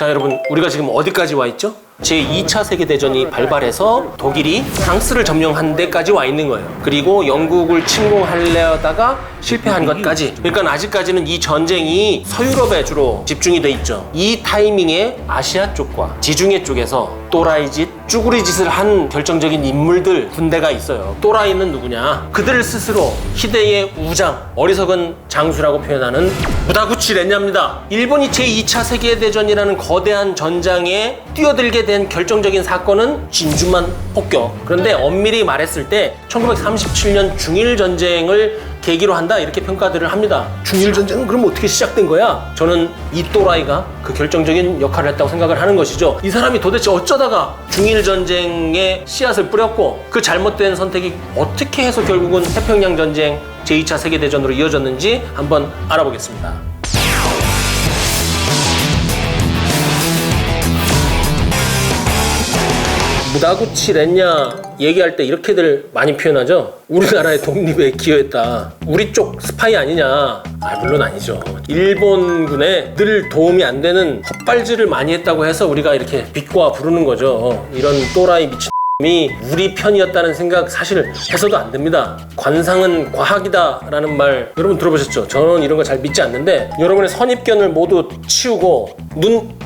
자, 여러분, 우리가 지금 어디까지 와 있죠? 제2차 세계대전이 발발해서 독일이 프랑스를 점령한 데까지 와 있는 거예요. 그리고 영국을 침공하려다가 실패한 것까지. 그러니까 아직까지는 이 전쟁이 서유럽에 주로 집중이 돼 있죠. 이 타이밍에 아시아 쪽과 지중해 쪽에서 또라이짓, 쭈구리짓을 한 결정적인 인물들 군대가 있어요. 또라이는 누구냐? 그들 스스로 희대의 우장, 어리석은 장수라고 표현하는 무다구치 렌야입니다. 일본이 제2차 세계대전이라는 거대한 전장에 뛰어들게 된 결정적인 사건은 진주만 폭격. 그런데 엄밀히 말했을 때 1937년 중일전쟁을 계기로 한다, 이렇게 평가들을 합니다. 중일전쟁은 그럼 어떻게 시작된 거야? 저는 이 또라이가 그 결정적인 역할을 했다고 생각을 하는 것이죠. 이 사람이 도대체 어쩌다가 중일전쟁에 씨앗을 뿌렸고 그 잘못된 선택이 어떻게 해서 결국은 태평양 전쟁 제2차 세계대전으로 이어졌는지 한번 알아보겠습니다. 무다구치 렌야 얘기할 때 이렇게들 많이 표현하죠. 우리나라의 독립에 기여했다. 우리 쪽 스파이 아니냐? 물론 아니죠. 일본군에 늘 도움이 안 되는 헛발질을 많이 했다고 해서 우리가 이렇게 비꼬아 부르는 거죠. 이런 또라이 미친놈이 우리 편이었다는 생각 사실 해서도 안 됩니다. 관상은 과학이다라는 말 여러분 들어보셨죠? 저는 이런 거 잘 믿지 않는데 여러분의 선입견을 모두 치우고 눈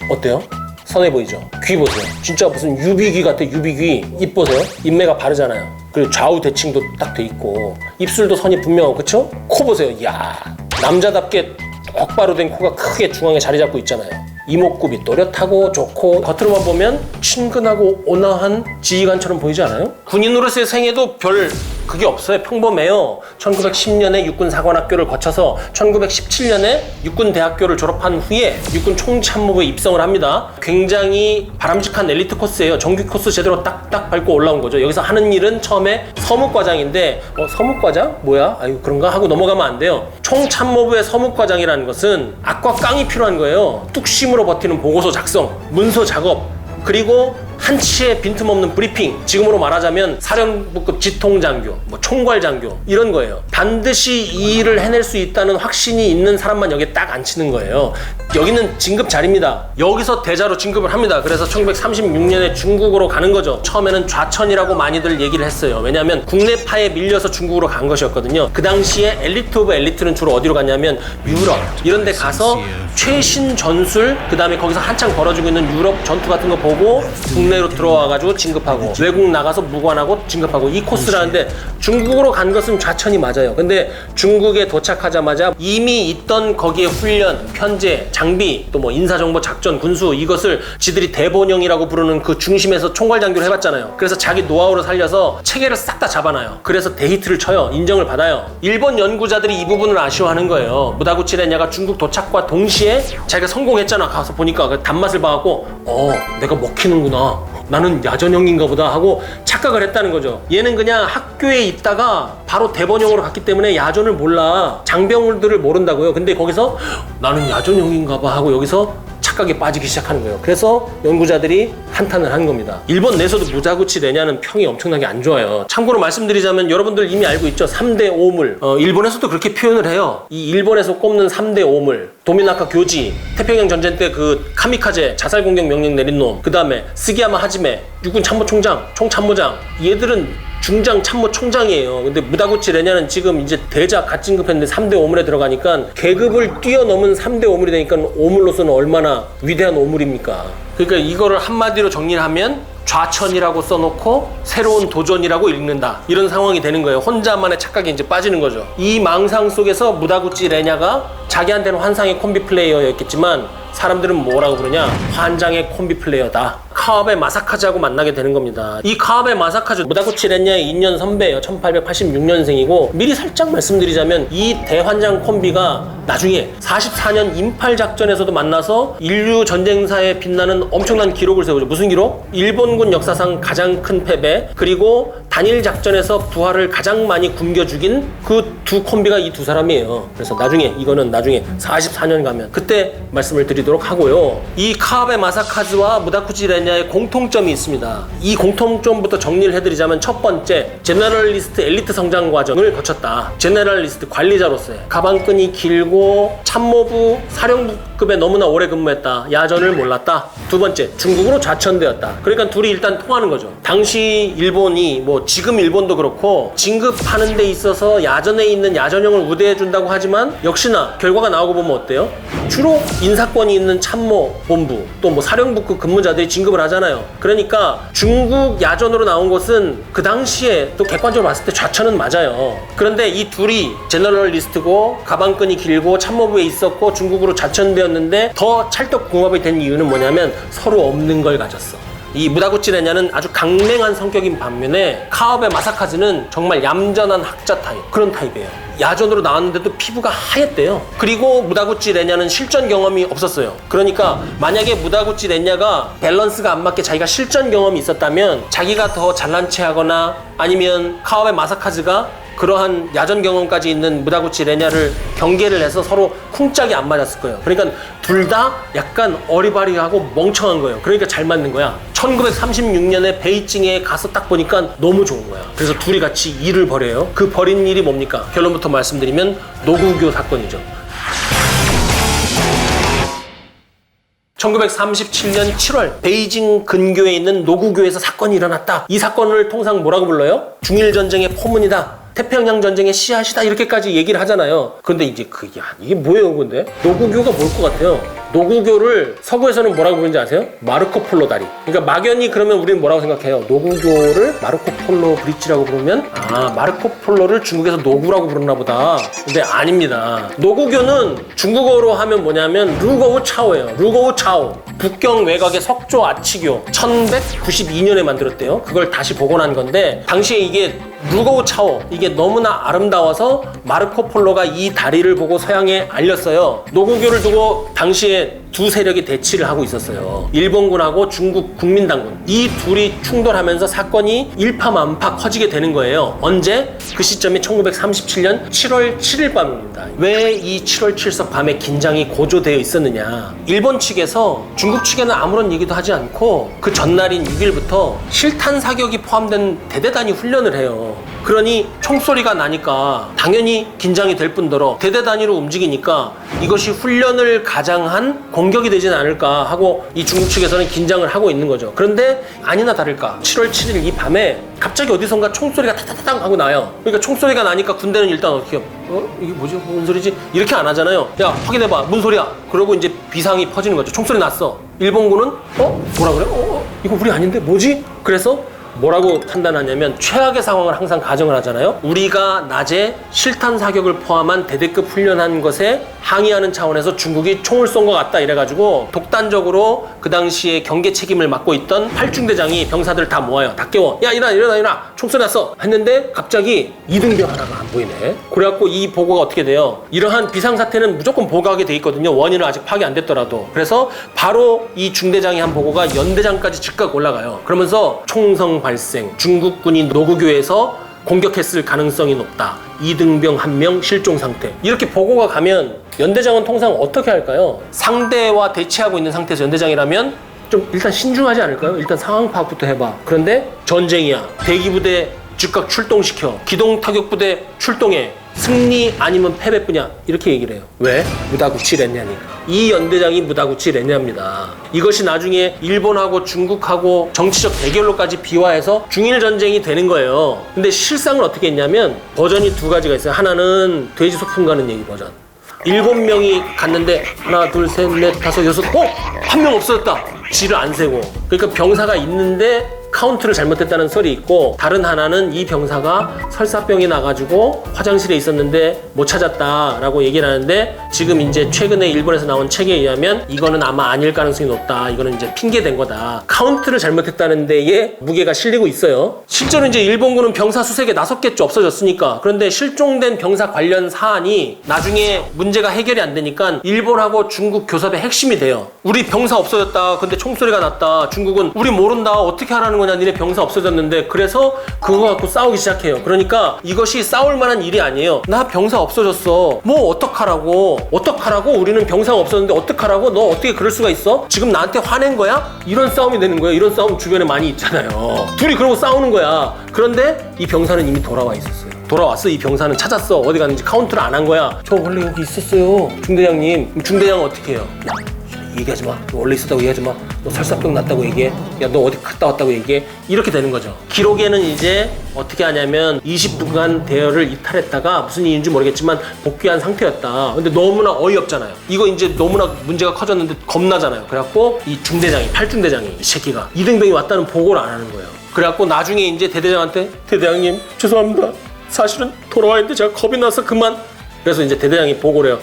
어때요? 선해 보이죠? 귀 보세요. 진짜 무슨 유비귀 같아, 유비귀. 입 보세요. 인매가 바르잖아요. 그리고 좌우 대칭도 딱 돼 있고 입술도 선이 분명하고, 그쵸? 코 보세요. 이야, 남자답게 똑바로 된 코가 크게 중앙에 자리 잡고 있잖아요. 이목구비 또렷하고 좋고 겉으로만 보면 친근하고 온화한 지휘관처럼 보이지 않아요? 군인으로서의 생애도 별 그게 없어요. 평범해요. 1910년에 육군사관학교를 거쳐서 1917년에 육군대학교를 졸업한 후에 육군 총참모부에 입성을 합니다. 굉장히 바람직한 엘리트 코스예요. 정규 코스 제대로 딱딱 밟고 올라온 거죠. 여기서 하는 일은 처음에 서무과장인데 서무과장? 뭐야? 아유, 그런가? 하고 넘어가면 안 돼요. 총참모부의 서무과장이라는 것은 악과 깡이 필요한 거예요. 뚝심으로 버티는 보고서 작성, 문서 작업, 그리고 한치의 빈틈없는 브리핑, 지금으로 말하자면 사령부급 지통장교, 총괄장교 이런 거예요. 반드시 이 일을 해낼 수 있다는 확신이 있는 사람만 여기에 딱 앉히는 거예요. 여기는 진급 자리입니다. 여기서 대자로 진급을 합니다. 그래서 1936년에 중국으로 가는 거죠. 처음에는 좌천이라고 많이들 얘기를 했어요. 왜냐하면 국내파에 밀려서 중국으로 간 것이었거든요. 그 당시에 엘리트 오브 엘리트는 주로 어디로 갔냐면 유럽 이런 데 가서 최신 전술, 그 다음에 거기서 한창 벌어지고 있는 유럽 전투 같은 거 보고 국내로 들어와가지고 진급하고 외국 나가서 무관하고 진급하고 이 코스라는데 중국으로 간 것은 좌천이 맞아요. 근데 중국에 도착하자마자 이미 있던 거기에 훈련, 편제, 장비, 또 뭐 인사정보 작전, 군수 이것을 지들이 대본영이라고 부르는 그 중심에서 총괄장교를 해봤잖아요. 그래서 자기 노하우를 살려서 체계를 싹 다 잡아놔요. 그래서 데이트를 쳐요. 인정을 받아요. 일본 연구자들이 이 부분을 아쉬워하는 거예요. 무다구치 렌야가 중국 도착과 동시에 자기가 성공했잖아. 가서 보니까 그 단맛을 봐갖고 내가 먹히는구나. 나는 야전형인가 보다 하고 착각을 했다는 거죠. 얘는 그냥 학교에 있다가 바로 대본형으로 갔기 때문에 야전을 몰라. 장병들을 모른다고요. 근데 거기서 나는 야전형인가 봐 하고 여기서 착각에 빠지기 시작하는 거예요. 그래서 연구자들이 한탄을 한 겁니다. 일본 내에서도 무다구치 렌야는 평이 엄청나게 안 좋아요. 참고로 말씀드리자면 여러분들 이미 알고 있죠? 3대 오물. 일본에서도 그렇게 표현을 해요. 이 일본에서 꼽는 3대 오물. 도미나카 교지, 태평양 전쟁 때 그 카미카제 자살 공격 명령 내린 놈, 그 다음에 스기야마 하지메, 육군 참모총장, 총참모장, 얘들은 중장 참모 총장이에요. 근데 무다구치 렌야는 지금 이제 대자 갓 진급했는데 3대 오물에 들어가니까 계급을 뛰어넘은 3대 오물이 되니까 오물로서는 얼마나 위대한 오물입니까? 그러니까 이거를 한마디로 정리를 하면 좌천이라고 써놓고 새로운 도전이라고 읽는다, 이런 상황이 되는 거예요. 혼자만의 착각에 이제 빠지는 거죠. 이 망상 속에서 무다구치 렌야가 자기한테는 환상의 콤비 플레이어였겠지만 사람들은 뭐라고 부르냐? 환장의 콤비 플레이어다. 카와베 마사카즈하고 만나게 되는 겁니다. 이 카와베 마사카즈 무다구치 렌야의 2년 선배예요. 1886년생이고 미리 살짝 말씀드리자면 이 대환장 콤비가 나중에 44년 인팔 작전에서도 만나서 인류 전쟁사에 빛나는 엄청난 기록을 세우죠. 무슨 기록? 일본군 역사상 가장 큰 패배, 그리고 단일 작전에서 부하를 가장 많이 굶겨 죽인 그 두 콤비가 이 두 사람이에요. 그래서 이거는 나중에 44년 가면 그때 말씀을 드리도록 하고요. 이 카와베 마사카즈와 무다구치 렌야 레냐의 공통점이 있습니다. 이 공통점부터 정리를 해드리자면 첫 번째, 제너럴리스트 엘리트 성장 과정을 거쳤다. 제너럴리스트 관리자로서의 가방끈이 길고 참모부 사령부급에 너무나 오래 근무했다. 야전을 몰랐다. 두 번째, 중국으로 좌천되었다. 그러니까 둘이 일단 통하는 거죠. 당시 일본이 뭐 지금 일본도 그렇고 진급하는 데 있어서 야전에 있는 야전형을 우대해준다고 하지만 역시나 결과가 나오고 보면 어때요? 주로 인사권이 있는 참모 본부 또 뭐 사령부급 근무자들이 진급을 하잖아요. 그러니까 중국 야전으로 나온 것은 그 당시에 또 객관적으로 봤을 때 좌천은 맞아요. 그런데 이 둘이 제너럴리스트고 가방끈이 길고 참모부에 있었고 중국으로 좌천되었는데 더 찰떡궁합이 된 이유는 뭐냐면 서로 없는 걸 가졌어. 이 무다구치 레냐는 아주 강맹한 성격인 반면에 카와베 마사카즈는 정말 얌전한 학자 타입, 그런 타입이에요. 야전으로 나왔는데도 피부가 하얗대요. 그리고 무다구치 레냐는 실전 경험이 없었어요. 그러니까 만약에 무다구치 레냐가 밸런스가 안 맞게 자기가 실전 경험이 있었다면 자기가 더 잘난 체 하거나 아니면 카와베 마사카즈가 그러한 야전 경험까지 있는 무다구치 레냐를 경계를 해서 서로 쿵짝이 안 맞았을 거예요. 그러니까 둘 다 약간 어리바리하고 멍청한 거예요. 그러니까 잘 맞는 거야. 1936년에 베이징에 가서 딱 보니까 너무 좋은 거야. 그래서 둘이 같이 일을 벌여요. 그 벌인 일이 뭡니까? 결론부터 말씀드리면 노구교 사건이죠. 1937년 7월 베이징 근교에 있는 노구교에서 사건이 일어났다. 이 사건을 통상 뭐라고 불러요? 중일전쟁의 포문이다. 태평양 전쟁의 씨앗이다. 이렇게까지 얘기를 하잖아요. 근데 이제 이게 뭐예요, 근데? 노구교가 뭘 것 같아요? 노구교를 서구에서는 뭐라고 부르는지 아세요? 마르코 폴로 다리. 그러니까 막연히 그러면 우리는 뭐라고 생각해요? 노구교를 마르코 폴로 브릿지라고 부르면 마르코 폴로를 중국에서 노구라고 부르나 보다. 근데 아닙니다. 노구교는 중국어로 하면 뭐냐면 루거우 차오예요. 루거우 차오. 북경 외곽의 석조 아치교 1192년에 만들었대요. 그걸 다시 복원한 건데 당시에 이게 루거우 차오, 이게 너무나 아름다워서 마르코 폴로가 이 다리를 보고 서양에 알렸어요. 노구교를 두고 당시에 두 세력이 대치를 하고 있었어요. 일본군하고 중국 국민당군. 이 둘이 충돌하면서 사건이 일파만파 커지게 되는 거예요. 언제? 그 시점이 1937년 7월 7일 밤입니다. 왜 이 7월 7석 밤에 긴장이 고조되어 있었느냐? 일본 측에서 중국 측에는 아무런 얘기도 하지 않고 그 전날인 6일부터 실탄 사격이 포함된 대대단위 훈련을 해요. 그러니 총소리가 나니까 당연히 긴장이 될 뿐더러 대대 단위로 움직이니까 이것이 훈련을 가장한 공격이 되진 않을까 하고 이 중국 측에서는 긴장을 하고 있는 거죠. 그런데 아니나 다를까 7월 7일 이 밤에 갑자기 어디선가 총소리가 타타타당 하고 나요. 그러니까 총소리가 나니까 군대는 일단 어떻게 해요? 이게 뭐지? 뭔 소리지? 이렇게 안 하잖아요. 야, 확인해봐. 뭔 소리야? 그러고 이제 비상이 퍼지는 거죠. 총소리 났어. 일본군은 뭐라 그래? 이거 우리 아닌데? 뭐지? 그래서 뭐라고 판단하냐면 최악의 상황을 항상 가정을 하잖아요. 우리가 낮에 실탄 사격을 포함한 대대급 훈련한 것에 항의하는 차원에서 중국이 총을 쏜 것 같다 이래가지고 독단적으로 그 당시에 경계 책임을 맡고 있던 팔중대장이 병사들을 다 모아요. 다 깨워. 야, 일어나. 총소리 났어. 했는데 갑자기 이등병 하나가 안 보이네. 그래갖고 이 보고가 어떻게 돼요? 이러한 비상사태는 무조건 보고하게 돼 있거든요. 원인은 아직 파악이 안 됐더라도. 그래서 바로 이 중대장이 한 보고가 연대장까지 즉각 올라가요. 그러면서 총성 발생, 중국군이 노구교에서 공격했을 가능성이 높다. 이등병 1명 실종 상태. 이렇게 보고가 가면 연대장은 통상 어떻게 할까요? 상대와 대치하고 있는 상태에서 연대장이라면 좀 일단 신중하지 않을까요? 일단 상황 파악부터 해봐. 그런데 전쟁이야. 대기부대 즉각 출동시켜. 기동타격부대 출동해. 승리 아니면 패배뿐이야. 이렇게 얘기를 해요. 왜? 무다구치 렌냐니까. 이 연대장이 무다구치 렌냐입니다. 이것이 나중에 일본하고 중국하고 정치적 대결로까지 비화해서 중일전쟁이 되는 거예요. 근데 실상은 어떻게 했냐면 버전이 두 가지가 있어요. 하나는 돼지 소풍 가는 얘기 버전. 7명이 갔는데 하나, 둘, 셋, 넷, 다섯, 여섯, 한 명 없어졌다. 지를 안 세고. 그러니까 병사가 있는데 카운트를 잘못했다는 설이 있고, 다른 하나는 이 병사가 설사병이 나가지고 화장실에 있었는데 못 찾았다라고 얘기를 하는데, 지금 이제 최근에 일본에서 나온 책에 의하면 이거는 아마 아닐 가능성이 높다. 이거는 이제 핑계된 거다. 카운트를 잘못했다는 데에 무게가 실리고 있어요. 실제로 이제 일본군은 병사 수색에 나섰겠죠. 없어졌으니까. 그런데 실종된 병사 관련 사안이 나중에 문제가 해결이 안 되니까 일본하고 중국 교섭의 핵심이 돼요. 우리 병사 없어졌다. 근데 총소리가 났다. 중국은 우리 모른다. 어떻게 하라는 거냐, 니네 병사 없어졌는데. 그래서 그거 갖고 싸우기 시작해요. 그러니까 이것이 싸울 만한 일이 아니에요. 나 병사 없어졌어, 뭐 어떡하라고, 우리는 병사가 없어졌는데 어떡하라고, 너 어떻게 그럴 수가 있어? 지금 나한테 화낸 거야? 이런 싸움이 되는 거예요. 이런 싸움 주변에 많이 있잖아요. 둘이 그러고 싸우는 거야. 그런데 이 병사는 이미 돌아와 있었어요. 돌아왔어. 이 병사는 찾았어. 어디 갔는지 카운트를 안 한 거야. 저 원래 여기 있었어요, 중대장님. 중대장은 어떻게 해요? 야, 얘기하지 마. 너 원래 있었다고 얘기하지 마. 너 설사병 났다고 얘기해. 야, 너 어디 갔다 왔다고 얘기해. 이렇게 되는 거죠. 기록에는 이제 어떻게 하냐면 20분간 대열을 이탈했다가 무슨 이유인지 모르겠지만 복귀한 상태였다. 근데 너무나 어이없잖아요. 이거 이제 너무나 문제가 커졌는데 겁나잖아요. 그래갖고 이 중대장이, 팔중대장이, 이 새끼가 이등병이 왔다는 보고를 안 하는 거예요. 그래갖고 나중에 이제 대대장한테, 대대장님 죄송합니다, 사실은 돌아와 있는데 제가 겁이 나서 그만. 그래서 이제 대대장이 보고를 해요.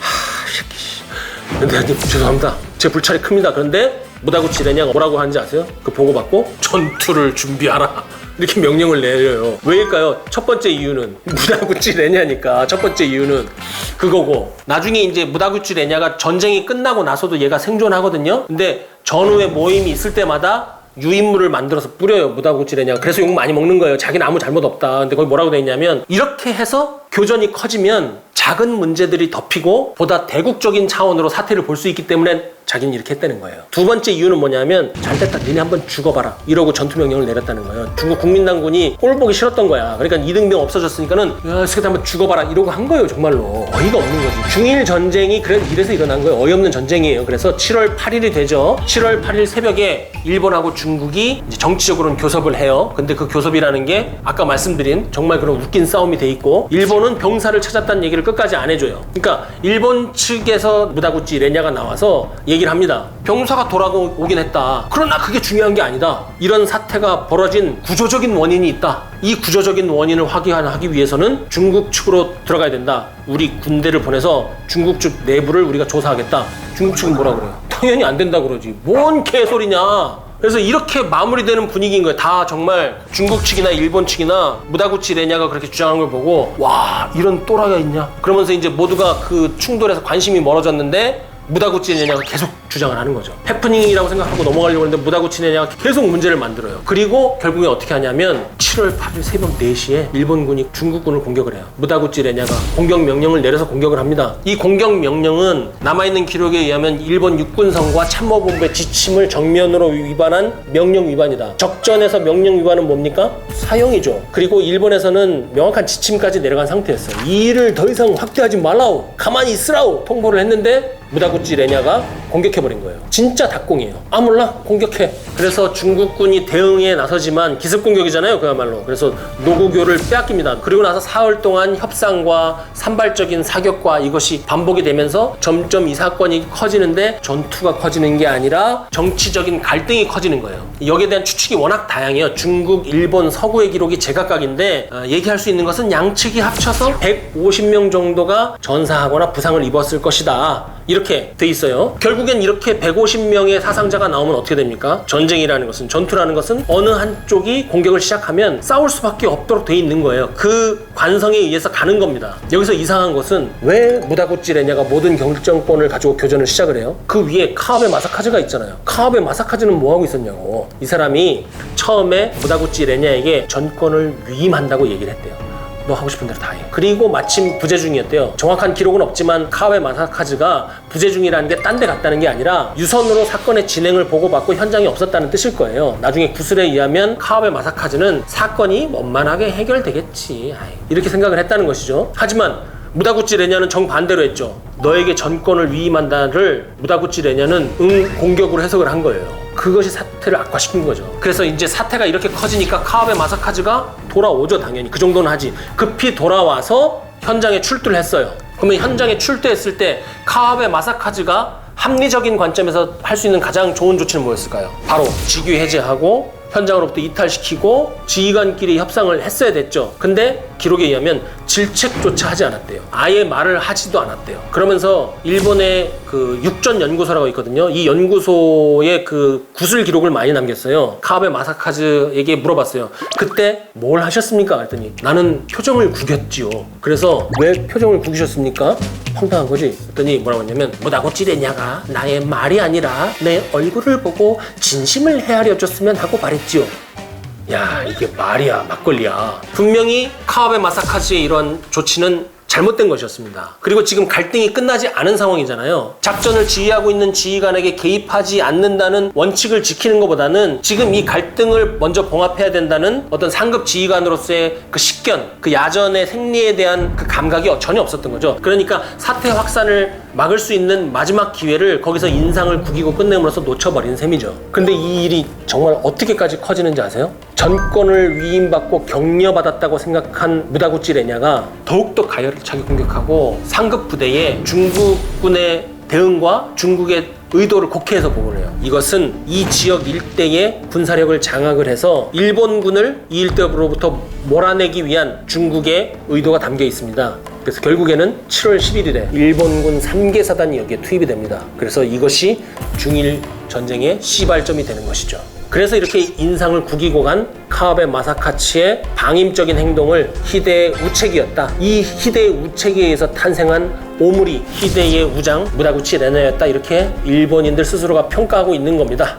새끼, 대대장님 죄송합니다, 제 불찰이 큽니다. 그런데 무다구치 레냐가 뭐라고 하는지 아세요? 그 보고 받고 전투를 준비하라, 이렇게 명령을 내려요. 왜일까요? 첫 번째 이유는 무다구치 레냐니까. 첫 번째 이유는 그거고, 나중에 이제 무다구치 레냐가 전쟁이 끝나고 나서도 얘가 생존하거든요. 근데 전후에 모임이 있을 때마다 유인물을 만들어서 뿌려요, 무다구치 레냐가. 그래서 욕 많이 먹는 거예요. 자기는 아무 잘못 없다. 근데 거기 뭐라고 돼 있냐면, 이렇게 해서 교전이 커지면 작은 문제들이 덮이고 보다 대국적인 차원으로 사태를 볼 수 있기 때문에 자기는 이렇게 했다는 거예요. 두 번째 이유는 뭐냐면, 잘됐다, 니네 한번 죽어봐라, 이러고 전투명령을 내렸다는 거예요. 중국 국민당군이 꼴 보기 싫었던 거야. 그러니까 이등병 없어졌으니까는 야, 새끼 한번 죽어봐라, 이러고 한 거예요. 정말로 어이가 없는 거지. 중일 전쟁이 이래서 일어난 거예요. 어이없는 전쟁이에요. 그래서 7월 8일이 되죠. 7월 8일 새벽에 일본하고 중국이 이제 정치적으로는 교섭을 해요. 근데 그 교섭이라는 게 아까 말씀드린 정말 그런 웃긴 싸움이 돼 있고, 일본은 병사를 찾았다는 얘기를 끝까지 안 해줘요. 그러니까 일본 측에서 무다구치 레냐가 나와서 얘기를 합니다. 병사가 돌아오긴 했다. 그러나 그게 중요한 게 아니다. 이런 사태가 벌어진 구조적인 원인이 있다. 이 구조적인 원인을 확인하기 위해서는 중국 측으로 들어가야 된다. 우리 군대를 보내서 중국 측 내부를 우리가 조사하겠다. 중국 측은 뭐라 그래요? 당연히 안 된다 그러지. 뭔 개소리냐. 그래서 이렇게 마무리되는 분위기인 거예요. 다 정말 중국 측이나 일본 측이나 무다구치 레냐가 그렇게 주장하는 걸 보고, 와, 이런 또라이가 있냐? 그러면서 이제 모두가 그 충돌에서 관심이 멀어졌는데 무다구치 레냐가 계속 주장을 하는 거죠. 해프닝이라고 생각하고 넘어가려고 했는데 무다구치 레냐가 계속 문제를 만들어요. 그리고 결국에 어떻게 하냐면 7월 8일 새벽 4시에 일본군이 중국군을 공격을 해요. 무다구치 레냐가 공격 명령을 내려서 공격을 합니다. 이 공격 명령은 남아있는 기록에 의하면 일본 육군성과 참모본부의 지침을 정면으로 위반한 명령 위반이다. 적전에서 명령 위반은 뭡니까? 사형이죠. 그리고 일본에서는 명확한 지침까지 내려간 상태였어요. 이 일을 더 이상 확대하지 말라고, 가만히 있으라고 통보를 했는데 무다구치 레냐가 공격해버린 거예요. 진짜 닭공이에요. 아 몰라, 공격해. 그래서 중국군이 대응에 나서지만 기습 공격이잖아요, 그야말로. 그래서 노구교를 빼앗깁니다. 그리고 나서 사흘 동안 협상과 산발적인 사격과 이것이 반복이 되면서 점점 이 사건이 커지는데 전투가 커지는 게 아니라 정치적인 갈등이 커지는 거예요. 여기에 대한 추측이 워낙 다양해요. 중국, 일본, 서구의 기록이 제각각인데 얘기할 수 있는 것은 양측이 합쳐서 150명 정도가 전사하거나 부상을 입었을 것이다, 이렇게 돼 있어요. 결국엔 이렇게 150명의 사상자가 나오면 어떻게 됩니까? 전쟁이라는 것은, 전투라는 것은 어느 한쪽이 공격을 시작하면 싸울 수밖에 없도록 돼 있는 거예요. 그 관성에 의해서 가는 겁니다. 여기서 이상한 것은 왜 무다구치 레냐가 모든 결정권을 가지고 교전을 시작을 해요? 그 위에 카와베 마사카즈가 있잖아요. 카와베 마사카즈는 뭐 하고 있었냐고. 이 사람이 처음에 무다구치 레냐에게 전권을 위임한다고 얘기를 했대요. 너 하고 싶은 대로 다 해. 그리고 마침 부재 중이었대요. 정확한 기록은 없지만 카와베 마사카즈가 부재 중이라는 게 딴 데 갔다는 게 아니라 유선으로 사건의 진행을 보고받고 현장에 없었다는 뜻일 거예요. 나중에 구술에 의하면 카와베 마사카즈는 사건이 원만하게 해결되겠지, 이렇게 생각을 했다는 것이죠. 하지만 무다구치 레냐는 정반대로 했죠. 너에게 전권을 위임한다를 무다구치 레냐는 공격으로 해석을 한 거예요. 그것이 사태를 악화시킨 거죠. 그래서 이제 사태가 이렇게 커지니까 카와베 마사카즈가 돌아오죠. 당연히 그 정도는 하지. 급히 돌아와서 현장에 출두를 했어요. 그러면 현장에 출두했을 때 카와베 마사카즈가 합리적인 관점에서 할 수 있는 가장 좋은 조치는 뭐였을까요? 바로 직위 해제하고 현장으로부터 이탈시키고 지휘관끼리 협상을 했어야 됐죠. 근데 기록에 의하면 질책조차 하지 않았대요. 아예 말을 하지도 않았대요. 그러면서 일본의 그 육전 연구소라고 있거든요. 이 연구소의 그 구술 기록을 많이 남겼어요. 카와베 마사카즈에게 물어봤어요. 그때 뭘 하셨습니까? 그랬더니 나는 표정을 구겼지요. 그래서 왜 표정을 구기셨습니까? 황당한 거지. 그랬더니 뭐라고 했냐면 무다구치 레냐가 나의 말이 아니라 내 얼굴을 보고 진심을 헤아려 줬으면 하고 말했지요. 야, 이게 말이야, 막걸리야. 분명히 카와베 마사카즈의 이런 조치는 잘못된 것이었습니다. 그리고 지금 갈등이 끝나지 않은 상황이잖아요. 작전을 지휘하고 있는 지휘관에게 개입하지 않는다는 원칙을 지키는 것보다는 지금 이 갈등을 먼저 봉합해야 된다는 어떤 상급 지휘관으로서의 그 식견, 그 야전의 생리에 대한 그 감각이 전혀 없었던 거죠. 그러니까 사태 확산을 막을 수 있는 마지막 기회를 거기서 인상을 구기고 끝냄으로써 놓쳐버린 셈이죠. 근데 이 일이 정말 어떻게까지 커지는지 아세요? 전권을 위임받고 격려받았다고 생각한 무다구치 레냐가 더욱더 가열을 차게 공격하고 상급 부대에 중국군의 대응과 중국의 의도를 곡해해서 보고를 해요. 이것은 이 지역 일대의 군사력을 장악을 해서 일본군을 이 일대로부터 몰아내기 위한 중국의 의도가 담겨 있습니다. 그래서 결국에는 7월 11일에 일본군 3개 사단이 여기에 투입이 됩니다. 그래서 이것이 중일 전쟁의 시발점이 되는 것이죠. 그래서 이렇게 인상을 구기고 간 카와베 마사카츠의 방임적인 행동을 히데의 우책이었다. 이 히데의 우책에 의해서 탄생한 오무리 히데의 우장 무다구치 레나였다. 이렇게 일본인들 스스로가 평가하고 있는 겁니다.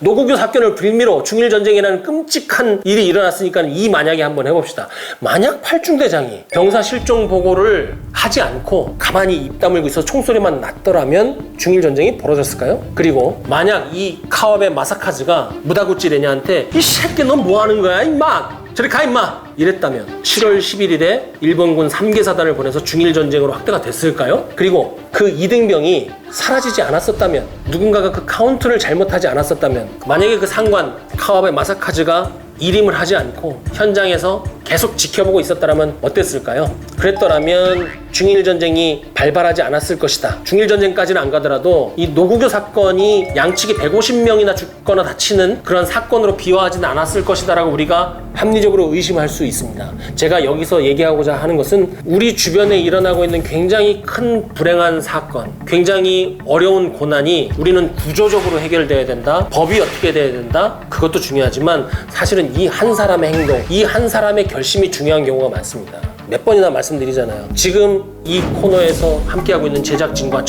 노고교 사건을 빌미로 중일전쟁이라는 끔찍한 일이 일어났으니까 이 만약에 한번 해봅시다. 만약 팔중대장이 병사 실종 보고를 하지 않고 가만히 입 다물고 있어서 총소리만 났더라면 중일전쟁이 벌어졌을까요? 그리고 만약 이 카와베 마사카즈가 무다구치 레냐한테 이 새끼 넌 뭐하는 거야 임마! 저리 가 임마! 이랬다면 7월 11일에 일본군 3개 사단을 보내서 중일전쟁으로 확대가 됐을까요? 그리고 그 이등병이 사라지지 않았었다면, 누군가가 그 카운트를 잘못하지 않았었다면, 만약에 그 상관 카와베 마사카즈가 일임을 하지 않고 현장에서 계속 지켜보고 있었다면 어땠을까요? 그랬더라면 중일전쟁이 발발하지 않았을 것이다. 중일전쟁까지는 안 가더라도 이 노고교 사건이 양측이 150명이나 죽거나 다치는 그런 사건으로 비화하지는 않았을 것이다 라고 우리가 합리적으로 의심할 수 있습니다. 제가 여기서 얘기하고자 하는 것은 우리 주변에 일어나고 있는 굉장히 큰 불행한 사건, 굉장히 어려운 고난이 우리는 구조적으로 해결돼야 된다, 법이 어떻게 돼야 된다, 그것도 중요하지만 사실은 이 한 사람의 행동, 이 한 사람의 결심이 중요한 경우가 많습니다. 몇 번이나 말씀드리잖아요. 지금 이 코너에서 함께하고 있는 제작진과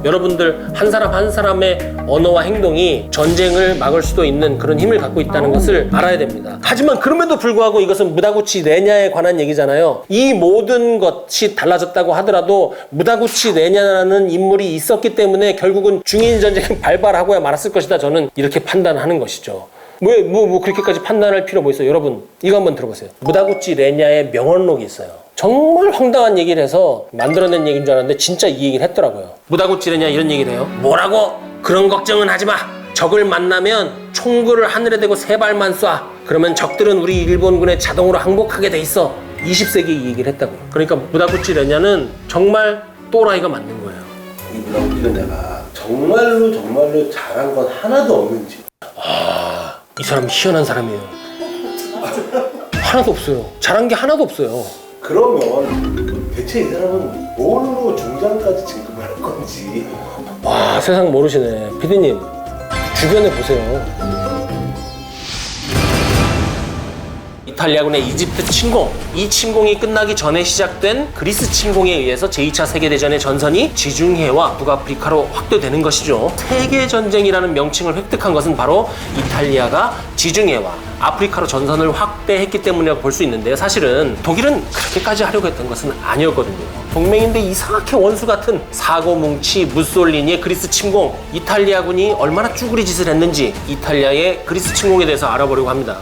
여러분들 한 사람 한 사람의 언어와 행동이 전쟁을 막을 수도 있는 그런 힘을 갖고 있다는 것을 알아야 됩니다. 하지만 그럼에도 불구하고 이것은 무다구치 레냐에 관한 얘기잖아요. 이 모든 것이 달라졌다고 하더라도 무다구치 레냐라는 인물이 있었기 때문에 결국은 중일전쟁이 발발하고야 말았을 것이다. 저는 이렇게 판단하는 것이죠. 뭐 그렇게까지 판단할 필요 뭐 있어요? 여러분 이거 한번 들어보세요. 무다구치 레냐의 명언록이 있어요. 정말 황당한 얘기를 해서 만들어낸 얘기인 줄 알았는데 진짜 이 얘기를 했더라고요. 무다구치 레냐 이런 얘기를 해요. 뭐라고? 그런 걱정은 하지 마. 적을 만나면 총구를 하늘에 대고 세 발만 쏴. 그러면 적들은 우리 일본군에 자동으로 항복하게 돼 있어. 20세기 이 얘기를 했다고요. 그러니까 무다구치 레냐는 정말 또라이가 맞는 거예요. 이 무다구치 레냐가 정말로 잘한 건 하나도 없는지. 이 사람 희한한 사람이에요. 하나도 없어요. 잘한 게 하나도 없어요. 그러면 대체 이 사람은 뭘로 중장까지 진급을 할 건지. 와, 세상 모르시네. 피디님 주변에 보세요. 이탈리아군의 이집트 침공, 이 침공이 끝나기 전에 시작된 그리스 침공에 의해서 제2차 세계대전의 전선이 지중해와 북아프리카로 확대되는 것이죠. 세계전쟁이라는 명칭을 획득한 것은 바로 이탈리아가 지중해와 아프리카로 전선을 확대했기 때문이라고 볼 수 있는데요. 사실은 독일은 그렇게까지 하려고 했던 것은 아니었거든요. 동맹인데 이상하게 원수 같은 사고뭉치 무솔리니의 그리스 침공, 이탈리아군이 얼마나 쭈구리 짓을 했는지 이탈리아의 그리스 침공에 대해서 알아보려고 합니다.